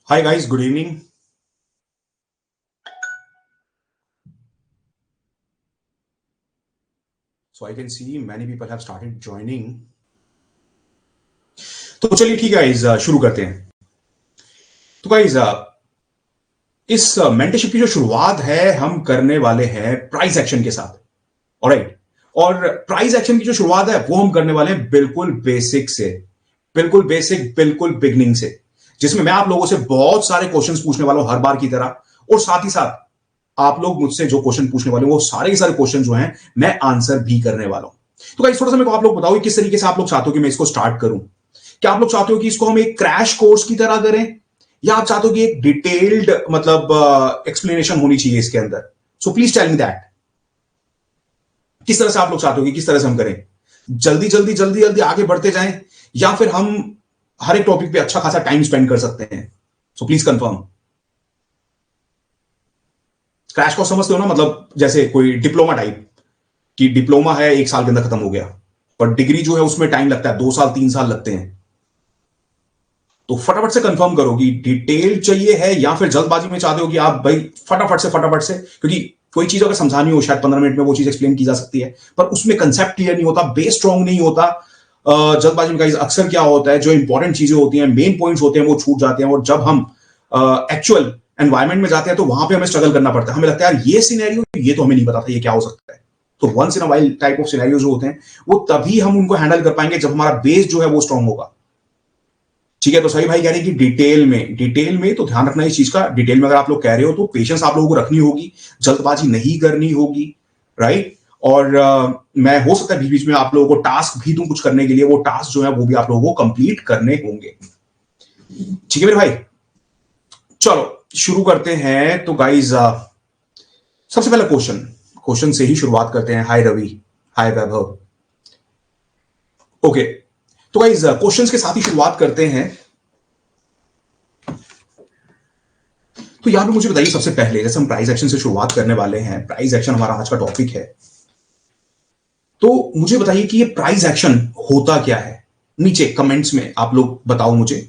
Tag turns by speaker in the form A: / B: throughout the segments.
A: Hi guys, good evening. So I can see many people have started joining. तो चलिए ठीक है guys, शुरू करते हैं। तो गाइस, इस मेंटरशिप की जो शुरुआत है हम करने वाले हैं प्राइस एक्शन के साथ। ऑलराइट, और प्राइस एक्शन की जो शुरुआत है वो हम करने वाले हैं बिल्कुल बेसिक से, बिल्कुल बेसिक, बिल्कुल बिगनिंग से, जिसमें मैं आप लोगों से बहुत सारे क्वेश्चंस पूछने वाला हूं हर बार की तरह, और साथ ही साथ आप लोग मुझसे जो क्वेश्चन पूछने वाले हो वो सारे के सारे क्वेश्चन जो हैं मैं आंसर भी करने वाला हूं। तो गाइस, थोड़ा सा मेरे को आप लोग बताओ किस तरीके से आप लोग चाहते हो कि मैं इसको स्टार्ट करूं। क्या आप लोग चाहते हो कि इसको हम एक क्रैश कोर्स की तरह करें, या आप चाहते हो कि एक डिटेल्ड मतलब एक्सप्लेनेशन होनी चाहिए इसके अंदर? So please tell me that, किस तरह से आप लोग चाहते हो कि किस तरह से हम करें? जल्दी जल्दी जल्दी जल्दी आगे बढ़ते जाएं, या फिर हम हर एक टॉपिक पे अच्छा खासा टाइम स्पेंड कर सकते हैं? So please confirm. Crash course समझते हो ना, मतलब जैसे कोई डिप्लोमा टाइप, कि डिप्लोमा है 1 साल के अंदर खत्म हो गया, पर डिग्री जो है उसमें टाइम लगता है, 2 साल 3 साल लगते हैं। तो फटाफट से कंफर्म करो कि डिटेल चाहिए है या फिर जल्दबाजी में चाहते हो कि आप भाई फटाफट से, क्योंकि कोई चीज अगर समझानी हो शायद 15 मिनट में वो चीज एक्सप्लेन की जा सकती है, पर उसमें कंसेप्ट क्लियर नहीं होता, बेस स्ट्रॉन्ग नहीं होता। जल्दबाजी में गाइस अक्सर क्या होता है, जो इंपॉर्टेंट चीजें होती हैं, मेन पॉइंट्स होते हैं, वो छूट जाते हैं, और जब हम एक्चुअल एनवायरमेंट में जाते हैं तो वहां पे हमें स्ट्रगल करना पड़ता है। हमें लगता है यार ये सिनेरियो, ये तो हमें नहीं पता था ये क्या हो सकता है। तो once in a while type of scenario जो होते हैं वो तभी हम उनको हैंडल कर पाएंगे जब हमारा बेस जो है वो स्ट्रांग होगा। ठीक है, तो सही भाई कह रहे हैं कि डिटेल में तो ध्यान रखना इस चीज का। डिटेल में अगर आप लोग कह रहे हो तो पेशेंस आप लोगों को रखनी होगी, जल्दबाजी नहीं करनी होगी, राइट। और मैं हो सकता है बीच बीच में आप लोगों को टास्क भी दूं कुछ करने के लिए, वो टास्क जो है वो भी आप लोगों को कंप्लीट करने होंगे। ठीक है मेरे भाई, चलो शुरू करते हैं। तो गाइज, सबसे पहला क्वेश्चन से ही शुरुआत करते हैं। हाय रवि, हाय वैभव। ओके, तो गाइज क्वेश्चंस के साथ ही शुरुआत करते हैं। तो यहां पे मुझे बताइए सबसे पहले, जैसे हम प्राइस एक्शन से शुरुआत करने वाले हैं, प्राइस एक्शन हमारा आज का टॉपिक है, तो मुझे बताइए कि ये प्राइस एक्शन होता क्या है। नीचे कमेंट्स में आप लोग बताओ मुझे।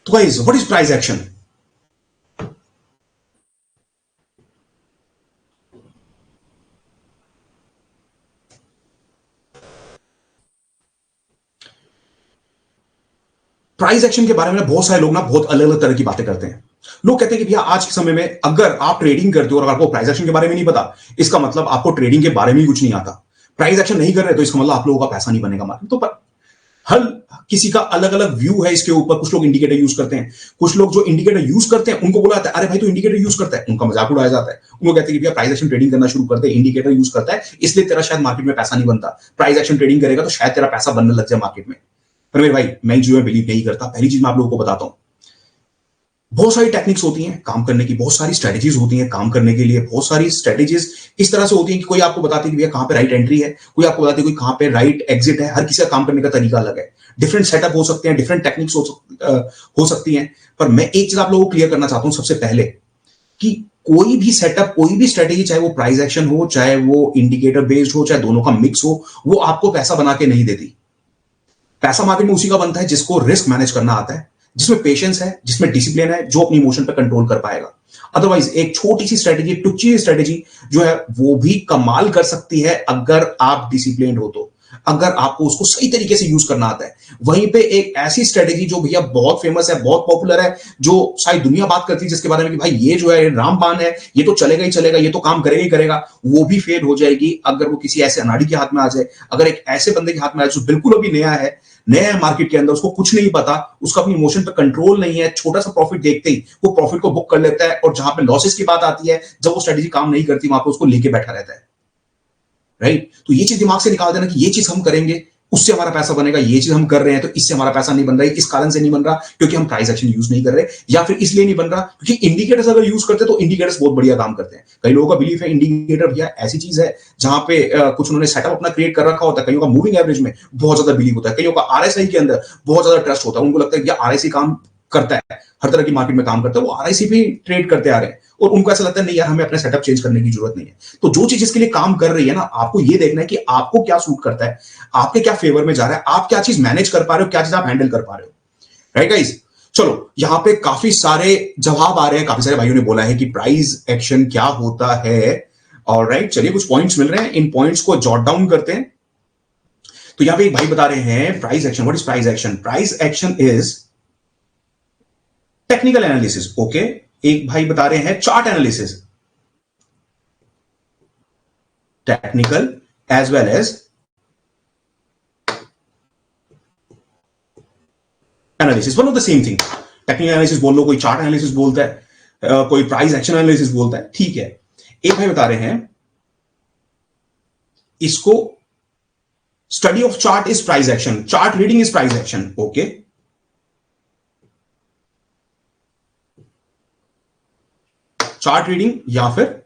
A: तो guys, what is price action? Price action के बारे में बहुत सारे लोग ना बहुत अलग अलग तरह की बातें करते हैं। लोग कहते हैं कि भैया आज के समय में अगर आप ट्रेडिंग करते हो और आपको प्राइस एक्शन के बारे में नहीं पता, इसका मतलब आपको ट्रेडिंग के बारे में ही कुछ नहीं आता। प्राइस एक्शन नहीं कर रहे तो इसका मतलब आप लोगों का पैसा नहीं बनेगा मार्केट। तो पर हर किसी का अलग अलग व्यू है इसके ऊपर। कुछ लोग इंडिकेटर यूज करते हैं, कुछ लोग जो इंडिकेटर यूज करते हैं उनको बोला जाता है अरे भाई तो इंडिकेटर यूज करता है, उनका मजाक उड़ाया जाता है। उनको कहते हैं कि भैया प्राइस एक्शन ट्रेडिंग करना शुरू कर दे, इंडिकेटर यूज करता है इसलिए तेरा शायद मार्केट में पैसा नहीं बनता, प्राइस एक्शन ट्रेडिंग करेगा तो शायद तेरा पैसा बनने लग जाए मार्केट में। पर मेरे भाई मैं इन चीजों में बिलीव नहीं करता। पहली चीज मैं आप लोगों को बताता हूं, बहुत सारी टेक्निक्स होती हैं काम करने की, बहुत सारी स्ट्रेटेजीज होती हैं काम करने के लिए। बहुत सारी स्ट्रेटेजीज इस तरह से होती हैं कि कोई आपको बताती है कि भैया कहां पे राइट एंट्री है, कोई आपको बताती है कोई कहां पे राइट एग्जिट है। हर किसी का काम करने का तरीका अलग है, डिफरेंट सेटअप हो सकते हैं, डिफरेंट टेक्निक्स हो सकती हैं। पर मैं एक चीज आप लोगों को क्लियर करना चाहता हूं सबसे पहले, कि कोई भी सेटअप, कोई भी स्ट्रेटेजी, चाहे वो प्राइस एक्शन हो, चाहे वो इंडिकेटर बेस्ड हो, चाहे दोनों का मिक्स हो, वो आपको पैसा बना के नहीं देती। पैसा मार्केट में उसी का बनता है जिसको रिस्क मैनेज करना आता है, जिसमें पेशेंस है, जिसमें डिसिप्लिन है, जो अपनी इमोशन पर कंट्रोल कर पाएगा। अदरवाइज एक छोटी सी स्ट्रेटेजी, टुच्ची स्ट्रेटेजी जो है वो भी कमाल कर सकती है अगर आप डिसिप्लिन हो तो, अगर आपको उसको सही तरीके से यूज करना आता है। वहीं पे एक ऐसी स्ट्रेटेजी जो भैया बहुत फेमस है, बहुत पॉपुलर है, जो सारी दुनिया बात करती है जिसके बारे में कि भाई ये जो है रामबाण है, ये तो चलेगा ही चलेगा, ये तो काम करेगा ही करेगा, वो भी फेल हो जाएगी अगर वो किसी ऐसे अनाड़ी के हाथ में आ जाए, अगर एक ऐसे बंदे के हाथ में आ जाए जो बिल्कुल अभी नया है, नया है मार्केट के अंदर, उसको कुछ नहीं पता, उसका अपनी इमोशन पर कंट्रोल नहीं है, छोटा सा प्रॉफिट देखते ही वो प्रॉफिट को बुक कर लेता है, और जहां पे लॉसेस की बात आती है, जब वो स्ट्रेटेजी काम नहीं करती, वहां पे उसको लेके बैठा रहता है। राइट, तो ये चीज दिमाग से निकाल देना कि ये चीज हम करेंगे उससे हमारा पैसा बनेगा, ये चीज हम कर रहे हैं तो इससे हमारा पैसा नहीं बन रहा है, इस कारण से नहीं बन रहा क्योंकि हम प्राइस एक्शन यूज नहीं कर रहे, या फिर इसलिए नहीं बन रहा क्योंकि इंडिकेटर्स अगर यूज करते तो इंडिकेटर्स बहुत बढ़िया काम करते हैं। कई लोगों का बिलीफ है इंडिकेटर भैया ऐसी चीज है जहां पे कुछ उन्होंने सेटअप अपना क्रिएट कर रखा होता है। कईयों का मूविंग एवरेज में बहुत ज्यादा बिलीव होता है, कईयों का आरएसआई के अंदर बहुत ज्यादा ट्रस्ट होता है, उनको लगता है भैया आरएसआई काम करता है, हर तरह की मार्केट में काम करता है, वो आरआईसी पे ट्रेड करते आ रहे हैं और उनको ऐसा लगता है नहीं यार हमें अपना सेटअप चेंज करने की जरूरत नहीं है। तो जो चीज इसके लिए काम कर रही है ना, आपको ये देखना है कि आपको क्या सूट करता है, आपके क्या फेवर में जा रहा है, आप क्या चीज मैनेज कर पा रहे हो, क्या चीज आप हैंडल कर पा रहे हो। राइट गाइस, चलो यहां पे काफी सारे जवाब आ रहे हैं, काफी सारे भाइयों ने बोला है कि प्राइस एक्शन क्या होता है। ऑलराइट, चलिए कुछ पॉइंट्स मिल रहे हैं, इन पॉइंट्स को जॉट डाउन करते हैं। तो यहां पे एक भाई बता रहे हैं price action, what is price action? Price action is technical analysis. Okay, एक भाई बता रहे हैं chart analysis, technical as well as analysis, one of the same thing. Technical analysis बोल लो, कोई चार्ट एनालिसिस बोलता है, कोई प्राइस एक्शन एनालिसिस बोलता है, ठीक है। एक भाई बता रहे हैं इसको study of chart is price action, chart reading is price action. Okay, chart reading या फिर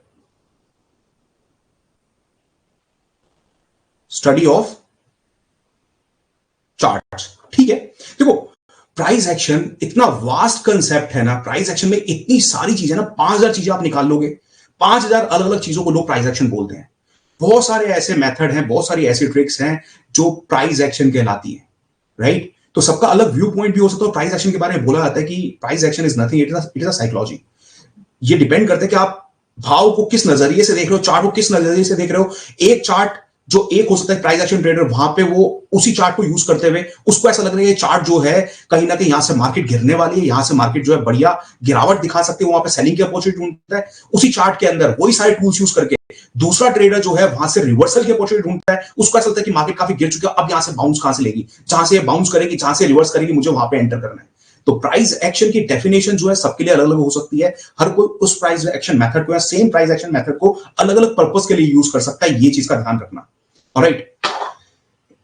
A: स्टडी ऑफ चार्ट, ठीक है। देखो प्राइस एक्शन इतना वास्ट कंसेप्ट है ना, प्राइस एक्शन में इतनी सारी चीजें ना, 5000 चीजें आप निकाल लोगे, 5000 अलग अलग चीजों को लोग प्राइस एक्शन बोलते हैं। बहुत सारे ऐसे मेथड हैं, बहुत सारी ऐसी ट्रिक्स हैं जो प्राइस एक्शन कहलाती है। राइट, तो सबका अलग व्यू पॉइंट भी हो सकता है। प्राइस एक्शन के बारे में बोला जाता है कि price action is nothing, it is a psychology. ये डिपेंड करता है कि आप भाव को किस नजरिए से देख रहे हो, चार्ट को किस नजरिए से देख रहे हो। एक चार्ट जो एक हो सकता है प्राइस एक्शन ट्रेडर, वहां पे वो उसी चार्ट को यूज करते हुए उसको ऐसा लग रहा है ये चार्ट जो है कहीं ना कहीं यहां से मार्केट गिरने वाली है, यहां से मार्केट जो है बढ़िया गिरावट दिखा सकते हैं, वहां पे सेलिंग की अपॉर्चुनिटी ढूंढता है। उसी चार्ट के अंदर वही सारे टूल्स यूज करके दूसरा ट्रेडर जो है वहां से रिवर्सल की अपॉर्चुनिटी ढूंढता है, उसको ऐसा लगता है कि मार्केट काफी गिर चुकी है, अब यहां से बाउंस कहां से लेगी, जहां से बाउंस करेगी, जहां से रिवर्स करेगी, मुझे वहां पे एंटर करना है। तो प्राइस एक्शन की डेफिनेशन जो है सबके लिए अलग अलग हो सकती है। हर कोई उस प्राइस एक्शन मेथड को या सेम प्राइस एक्शन मेथड को अलग अलग पर्पस के लिए यूज कर सकता है, ये चीज का ध्यान रखना। ऑलराइट,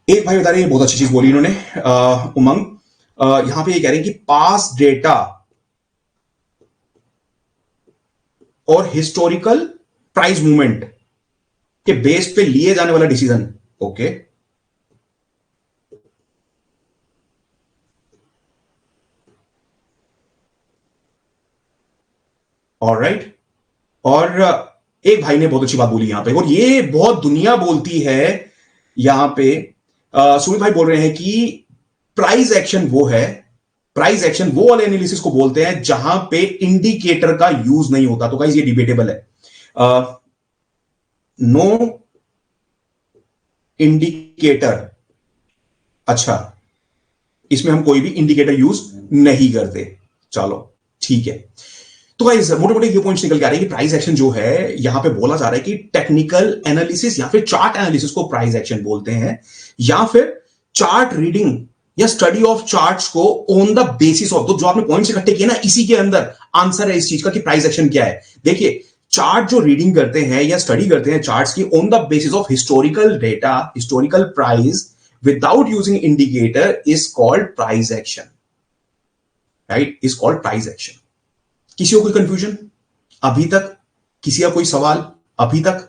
A: एक भाई बता रहे हैं, बहुत अच्छी चीज बोली इन्होंने, उमंग, यहां पे ये कह रहे हैं कि पास डेटा और हिस्टोरिकल प्राइस मूवमेंट के बेस पे लिए जाने वाला डिसीजन। ओके, ऑलराइट, और एक भाई ने बहुत अच्छी बात बोली यहां पे, और ये बहुत दुनिया बोलती है यहां पे। सुमित भाई बोल रहे हैं कि प्राइस एक्शन वो है, प्राइस एक्शन वो वाले एनालिसिस को बोलते हैं जहां पे इंडिकेटर का यूज नहीं होता। तो गाइस ये डिबेटेबल है, नो इंडिकेटर, अच्छा इसमें हम कोई भी इंडिकेटर यूज नहीं करते, चलो ठीक है। तो गाइस मोटे मोटे ये पॉइंट्स निकल के आ रहे हैं कि प्राइस एक्शन जो है यहां पे बोला जा रहा है कि टेक्निकल एनालिसिस या फिर चार्ट एनालिसिस को प्राइस एक्शन बोलते हैं, या फिर चार्ट रीडिंग या स्टडी ऑफ चार्ट्स को ऑन द बेसिस ऑफ, तो जो आपने पॉइंट्स इकट्ठे किए ना, इसी के अंदर आंसर है इस चीज का कि प्राइस एक्शन क्या है। देखिए चार्ट जो रीडिंग करते हैं या स्टडी करते हैं चार्ट्स की on the basis of historical data, historical price without using indicator is called price action. Right, is called price action. किसी को कोई कंफ्यूजन अभी तक, किसी का कोई सवाल अभी तक?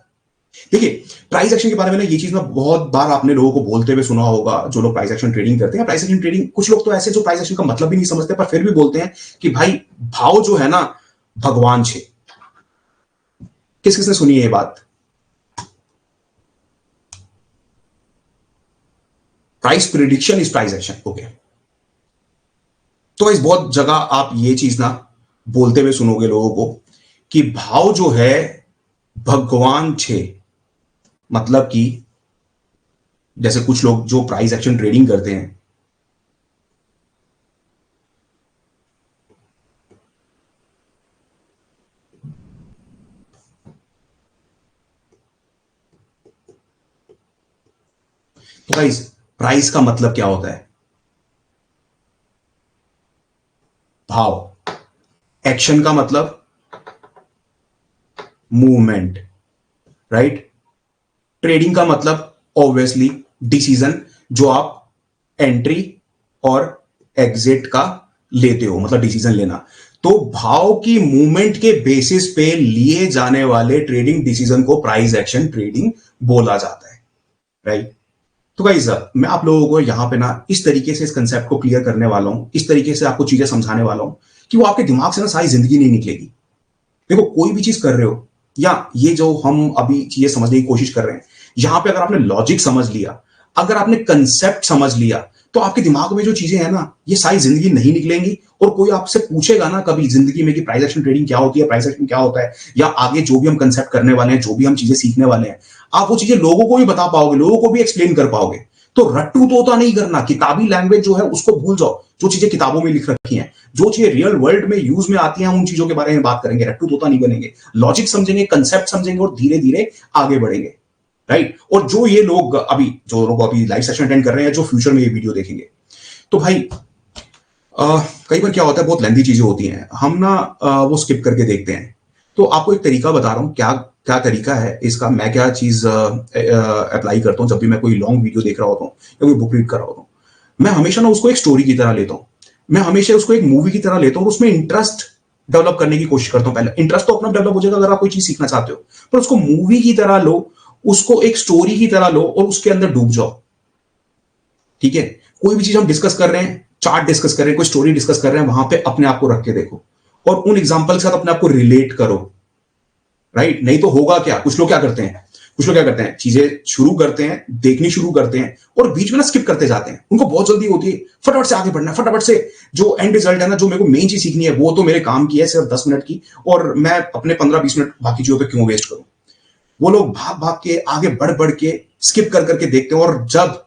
A: देखिए प्राइस एक्शन के बारे में ना ये चीज ना बहुत बार आपने लोगों को बोलते हुए सुना होगा, जो लोग प्राइस एक्शन ट्रेडिंग करते हैं। प्राइस एक्शन ट्रेडिंग, कुछ लोग तो ऐसे जो प्राइस एक्शन का मतलब भी नहीं समझते पर फिर भी बोलते हैं कि भाई भाव जो है ना भगवान छे। किस किसने सुनी है ये बात? Price prediction is price action. Okay, तो इस बहुत जगह आप ये चीज ना बोलते हुए सुनोगे लोगों को कि भाव जो है भगवान छे, मतलब कि जैसे कुछ लोग जो प्राइस एक्शन ट्रेडिंग करते हैं, तो गाइस प्राइस का मतलब क्या होता है? भाव। एक्शन का मतलब मूवमेंट, राइट। ट्रेडिंग का मतलब ऑब्वियसली डिसीजन, जो आप एंट्री और एग्जिट का लेते हो, मतलब डिसीजन लेना। तो भाव की मूवमेंट के बेसिस पे लिए जाने वाले ट्रेडिंग डिसीजन को प्राइस एक्शन ट्रेडिंग बोला जाता है, राइट। तो गाइस मैं आप लोगों को यहाँ पे ना इस तरीके से इस कंसेप्ट को क्लियर करने वाला हूँ, इस तरीके से आपको चीजें समझाने वाला हूँ कि वो आपके दिमाग से ना सारी जिंदगी नहीं निकलेगी। देखो कोई भी चीज कर रहे हो या ये जो हम अभी चीजें समझने की कोशिश कर रहे हैं, यहां पे अगर आपने लॉजिक समझ लिया, अगर आपने कंसेप्ट समझ लिया, तो आपके दिमाग में जो चीजें हैं ना ये सारी जिंदगी नहीं निकलेंगी। और कोई आपसे पूछेगा ना कभी जिंदगी में कि प्राइस एक्शन ट्रेडिंग क्या होती है, प्राइस एक्शन क्या होता है, या आगे जो भी हम कंसेप्ट करने वाले हैं, जो भी हम चीजें सीखने वाले हैं, आप वो चीजें लोगों को भी बता पाओगे, लोगों को भी एक्सप्लेन कर पाओगे। तो रट्टू तोता नहीं करना, किताबी लैंग्वेज जो है उसको भूल जाओ। जो चीजें किताबों में लिख रखी हैं, जो चीजें रियल वर्ल्ड में यूज में आती हैं, उन चीजों के बारे में बात करेंगे। रट्टू तोता नहीं बनेंगे, लॉजिक समझेंगे, कंसेप्ट समझेंगे और धीरे धीरे आगे बढ़ेंगे, राइट। और जो ये लोग अभी लाइव सेशन अटेंड कर रहे हैं, जो फ्यूचर में ये वीडियो देखेंगे, तो भाई कई बार क्या होता है, बहुत लेंथी चीजें होती हैं, हम ना वो स्किप करके देखते हैं। तो आपको एक तरीका बता रहा हूं, क्या क्या तरीका है इसका, मैं क्या चीज अप्लाई करता हूं जब भी मैं कोई लॉन्ग वीडियो देख रहा होता हूं या कोई बुक रीड कर रहा होता हूं। मैं हमेशा ना उसको एक स्टोरी की तरह लेता हूं, मैं हमेशा उसको एक मूवी की तरह लेता हूं और उसमें इंटरेस्ट डेवलप करने की कोशिश करता हूं। पहले इंटरेस्ट तो अपना डेवलप हो जाएगा अगर आप कोई चीज सीखना चाहते हो, पर उसको मूवी की तरह लो, उसको एक स्टोरी की तरह लो और उसके अंदर डूब जाओ, ठीक है। कोई भी चीज हम डिस्कस कर रहे हैं, चार्ट डिस्कस कर रहे हैं, कोई स्टोरी डिस्कस कर रहे हैं, वहां पे अपने आप को रख के देखो और उन एग्जांपल के साथ अपने आप को रिलेट करो, राइट। नहीं तो होगा क्या, कुछ लोग क्या करते हैं, चीजें शुरू करते हैं, देखनी शुरू करते हैं और बीच में ना स्किप करते जाते हैं। उनको बहुत जल्दी होती है, फटाफट से आगे बढ़ना है, फटाफट से जो एंड रिजल्ट है ना, जो मेरे को मेन चीज सीखनी है, वो तो मेरे काम की है सिर्फ 10 मिनट की, और मैं अपने 15-20 मिनट बाकी चीजों पे क्यों वेस्ट करूं। वो लोग भाग भाग के आगे बढ़ के स्किप कर करके देखते हैं, और जब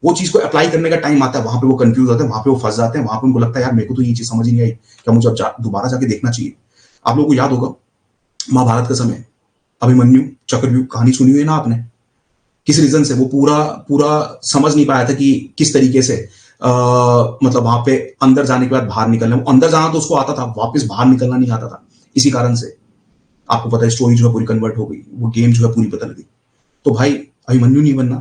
A: वो चीज को अप्लाई करने का टाइम आता है, वहां पे वो कंफ्यूज होते हैं, वहां पे वो फंस जाते हैं, वहां पे उनको लगता है यार मेरे को तो ये चीज समझ ही नहीं आई, क्या मुझे अब दोबारा जाके देखना चाहिए। आप लोगों को याद होगा महाभारत का समय, अभिमन्यु चक्रव्यूह कहानी सुनी हुई है ना आपने। किस रीजन से वो पूरा समझ नहीं पाया था कि किस तरीके से मतलब वहां पे अंदर जाने के बाद बाहर निकलना, अंदर जाना तो उसको आता था, वापस बाहर निकलना नहीं आता था। इसी कारण से आपको पता है स्टोरी जो है पूरी कन्वर्ट हो गई, वो गेम जो है पूरी बदल गई। तो भाई अभिमन्यु नहीं बनना,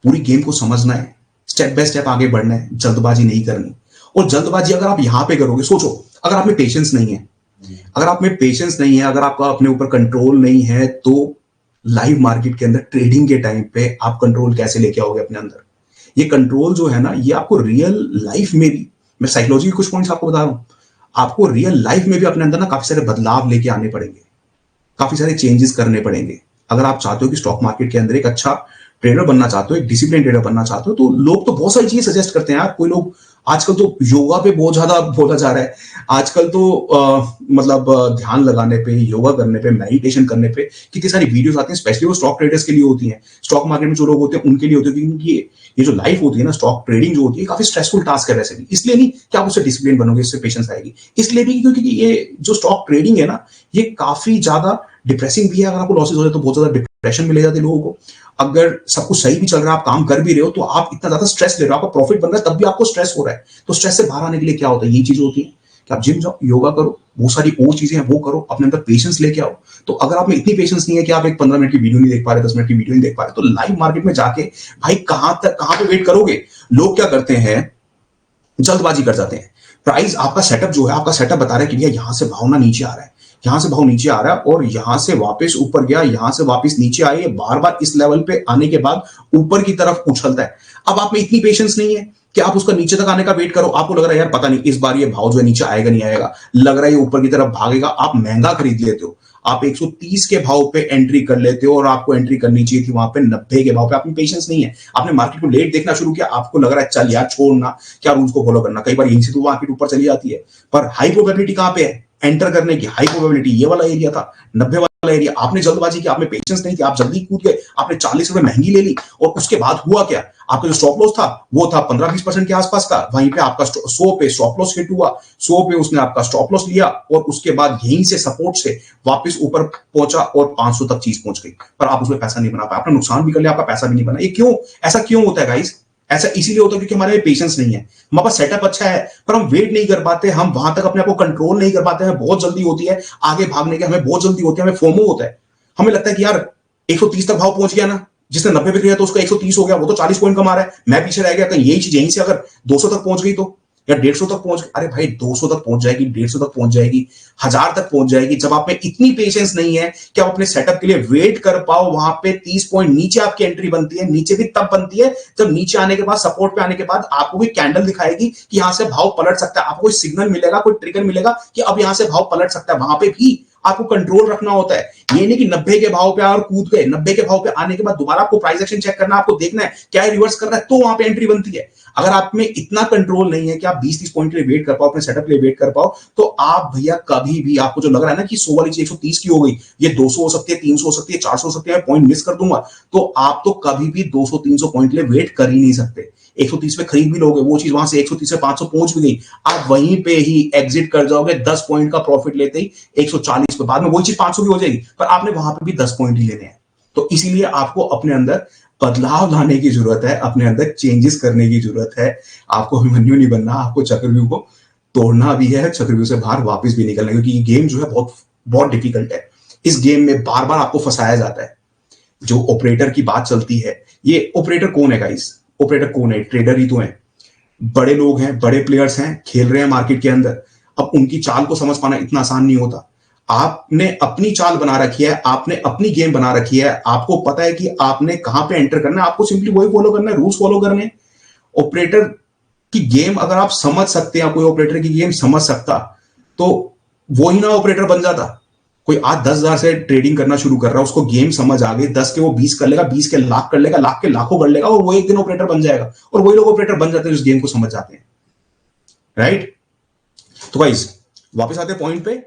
A: पूरी गेम को समझना है, स्टेप बाय स्टेप आगे बढ़ना है, जल्दबाजी नहीं करनी। और जल्दबाजी अगर आप यहां पे करोगे, सोचो अगर आप में पेशेंस नहीं है, अगर आप में पेशेंस नहीं है, अगर आपका अपने ऊपर कंट्रोल नहीं है, तो लाइव मार्केट के अंदर ट्रेडिंग के टाइम पे आप कंट्रोल कैसे लेके आओगे अपने अंदर। ये कंट्रोल जो है ना, ये आपको रियल लाइफ में भी, मैं साइकोलॉजी के कुछ पॉइंट्स आपको बता रहा हूं, आपको रियल लाइफ में भी अपने अंदर ना काफी सारे बदलाव लेके आने पड़ेंगे, काफी सारे चेंजेस करने पड़ेंगे। अगर आप चाहते हो कि स्टॉक मार्केट के अंदर एक अच्छा ट्रेडर बनना चाहते हो, एक डिसिप्लिन ट्रेडर बनना चाहते हो, तो लोग तो बहुत सारी चीजें सजेस्ट करते हैं यार। कोई लोग आजकल तो योगा पे बहुत ज्यादा बोला जा रहा है, आजकल तो मतलब ध्यान लगाने पे, योगा करने पे, मेडिटेशन करने पे कितनी सारी वीडियोस आती हैं, स्पेशली वो स्टॉक ट्रेडर्स के लिए होती हैं। स्टॉक मार्केट में जो लोग होते हैं उनके लिए होती है, क्योंकि ये जो लाइफ होती है ना, स्टॉक ट्रेडिंग जो होती है, काफी स्ट्रेसफुल टास्क है वैसे भी। इसलिए नहीं कि आप उससे डिसिप्लिन बनोगे, इससे पेशेंस आएगी, इसलिए भी क्योंकि ये जो स्टॉक ट्रेडिंग है ना, ये काफी ज्यादा डिप्रेसिंग भी है। अगर आपको लॉसेस हो जाए तो बहुत ज्यादा डिप्रेशन में ले जाते हैं लोगों को। अगर सब कुछ सही भी चल रहा है, आप काम कर भी रहे हो, तो आप इतना ज्यादा स्ट्रेस ले रहे हो, आपका प्रॉफिट बन रहा है, तब भी आपको स्ट्रेस हो रहा है। तो स्ट्रेस से बाहर आने के लिए क्या होता है, ये चीज होती है कि आप जिम जाओ, योगा करो, बहुत सारी और चीजें हैं वो करो, अपने अंदर पेशेंस लेके आओ। तो अगर आप में इतनी पेशेंस नहीं है कि आप एक 15 मिनट की वीडियो नहीं देख पा रहे, 10 मिनट की वीडियो नहीं देख पा रहे, तो लाइव मार्केट में जाके भाई कहां पे वेट करोगे। लोग क्या करते हैं, जल्दबाजी कर जाते हैं। प्राइस आपका सेटअप जो है, आपका सेटअप बता रहा है कि भैया यहां से भाव ना नीचे आ रहा है, यहां से भाव नीचे आ रहा है, और यहां से वापस ऊपर गया, यहां से वापस नीचे आए, बार बार इस लेवल पे आने के बाद ऊपर की तरफ उछलता है। अब आप में इतनी पेशेंस नहीं है कि आप उसका नीचे तक आने का वेट करो। आपको लग रहा है यार पता नहीं इस बार ये भाव जो है नीचे आएगा नहीं आएगा, लग रहा है ये ऊपर की तरफ भागेगा, आप महंगा खरीद लेते हो, आप 130 के भाव पे एंट्री कर लेते हो, और आपको एंट्री करनी चाहिए थी वहां पे 90 के भाव पे। आपकी पेशेंस नहीं है, आपने मार्केट को लेट देखना शुरू किया, आपको लग रहा है चल यार छोड़ना, क्या रूल्स को फॉलो करना। कई बार यहीं से तो मार्केट ऊपर चली जाती है, पर हाई प्रोबेबिलिटी कहां पे है एंटर करने की, हाई प्रोबेबिलिटी ये वाला एरिया था, 90 वाला एरिया। आपने जल्दबाजी की, आपने पेशेंस नहीं थी, आप जल्दी कूद गए, आपने 40 रुपए महंगी ले ली, और उसके बाद हुआ क्या, आपका जो स्टॉप लॉस था वो था 15-20% के आसपास का, वहीं पे आपका 100 पे स्टॉप लॉस हिट हुआ, 100 पे उसने आपका स्टॉप लॉस लिया, और उसके बाद यहीं से सपोर्ट से वापस ऊपर पहुंचा और 500 तक चीज पहुंच गई, पर आप उसमें पैसा नहीं बना पाए, आपने नुकसान भी कर लिया, आपका पैसा भी नहीं बना। ये क्यों, ऐसा क्यों होता है गाइस? ऐसा इसीलिए होता है क्योंकि हमारे पेशेंस नहीं है, हमारे पास सेटअप अच्छा है पर हम वेट नहीं कर पाते, हम वहां तक अपने आप को कंट्रोल नहीं कर पाते, हमें बहुत जल्दी होती है आगे भागने की, हमें बहुत जल्दी होती है, हमें फोमो होता है, हमें लगता है कि यार 130 तक भाव पहुंच गया ना, जिसने 90 बिक रहा है तो उसका 130 हो गया, वो तो 40 पॉइंट कमा रहा है, मैं पीछे रह गया, कहीं यही चीज यहीं से अगर 200 तक पहुंच गई तो या 150 तक पहुंच, अरे भाई 200 तक पहुंच जाएगी, 150 तक पहुंच जाएगी, 1000 तक पहुंच जाएगी। जब आप में इतनी पेशेंस नहीं है कि आप अपने सेटअप के लिए वेट कर पाओ, वहां पे 30 पॉइंट नीचे आपकी एंट्री बनती है। नीचे भी तब बनती है जब नीचे आने के बाद, सपोर्ट पे आने के बाद आपको कोई कैंडल दिखाएगी कि यहां से भाव पलट सकता है, आपको कोई सिग्नल मिलेगा, कोई ट्रिगर मिलेगा कि अब यहां से भाव पलट सकता है। वहां पे भी आपको कंट्रोल रखना होता है। ये नहीं कि 90 के भाव पे और कूद गए, 90 के भाव पे आने के बाद दोबारा आपको प्राइस एक्शन चेक करना, आपको देखना है क्या रिवर्स कर रहा है, तो वहां पे एंट्री बनती है। अगर आप में इतना कंट्रोल नहीं है कि आप 20-30 पॉइंट के लिए वेट कर पाओ, अपने सेटअप के लिए वेट कर पाओ, तो आप भैया कभी भी, आपको जो लग रहा है ना कि 100 वाली चीज 130 की हो गई, ये 200 हो सकती है, 300 हो सकती है, 400 हो सकती है, पॉइंट मिस कर दूंगा, तो आप तो कभी भी 200-300 पॉइंट के लिए वेट कर ही नहीं सकते। 130 पे खरीद भी लोगे, वो चीज वहां से 130 से 500 पहुंच भी गई, आप वहीं पे ही एग्जिट कर जाओगे 10 पॉइंट का प्रॉफिट लेते ही 140 पे। बाद में वही चीज 500 की हो जाएगी, पर आपने वहां पे भी 10 पॉइंट ही लेने हैं। तो इसीलिए आपको अपने अंदर बदलाव लाने की जरूरत है, अपने अंदर चेंजेस करने की जरूरत है। आपको अभिमन्यु नहीं बनना, आपको चक्रव्यूह को तोड़ना भी है, चक्रव्यूह से बाहर वापस भी निकलना है, क्योंकि ये गेम जो है बहुत बहुत डिफिकल्ट है। इस गेम में बार बार आपको फंसाया जाता है। जो ऑपरेटर की बात चलती है, ये ऑपरेटर कौन है गाइस? ऑपरेटर कौन है? ट्रेडर ही तो है, बड़े लोग हैं, बड़े प्लेयर्स हैं, खेल रहे हैं मार्केट के अंदर। अब उनकी चाल को समझ पाना इतना आसान नहीं होता। आपने अपनी चाल बना रखी है, आपने अपनी गेम बना रखी है, आपको पता है कि आपने कहां पे एंटर करना है, आपको सिंपली वही फॉलो करना है, रूल्स फॉलो करने। ऑपरेटर की गेम अगर आप समझ सकते हैं, कोई ऑपरेटर की गेम समझ सकता, तो वो ही ना ऑपरेटर बन जाता। कोई आज 10,000 से ट्रेडिंग करना शुरू कर रहा है, उसको गेम समझ आ गई, 10 के वो 20 कर लेगा, 20 के लाख कर लेगा, लाख के लाखों कर लेगा, और वो एक दिन ऑपरेटर बन जाएगा। और वही लोग ऑपरेटर बन जाते हैं जिस गेम को समझ जाते हैं, राइट? तो गाइस वापस आते हैं पॉइंट पे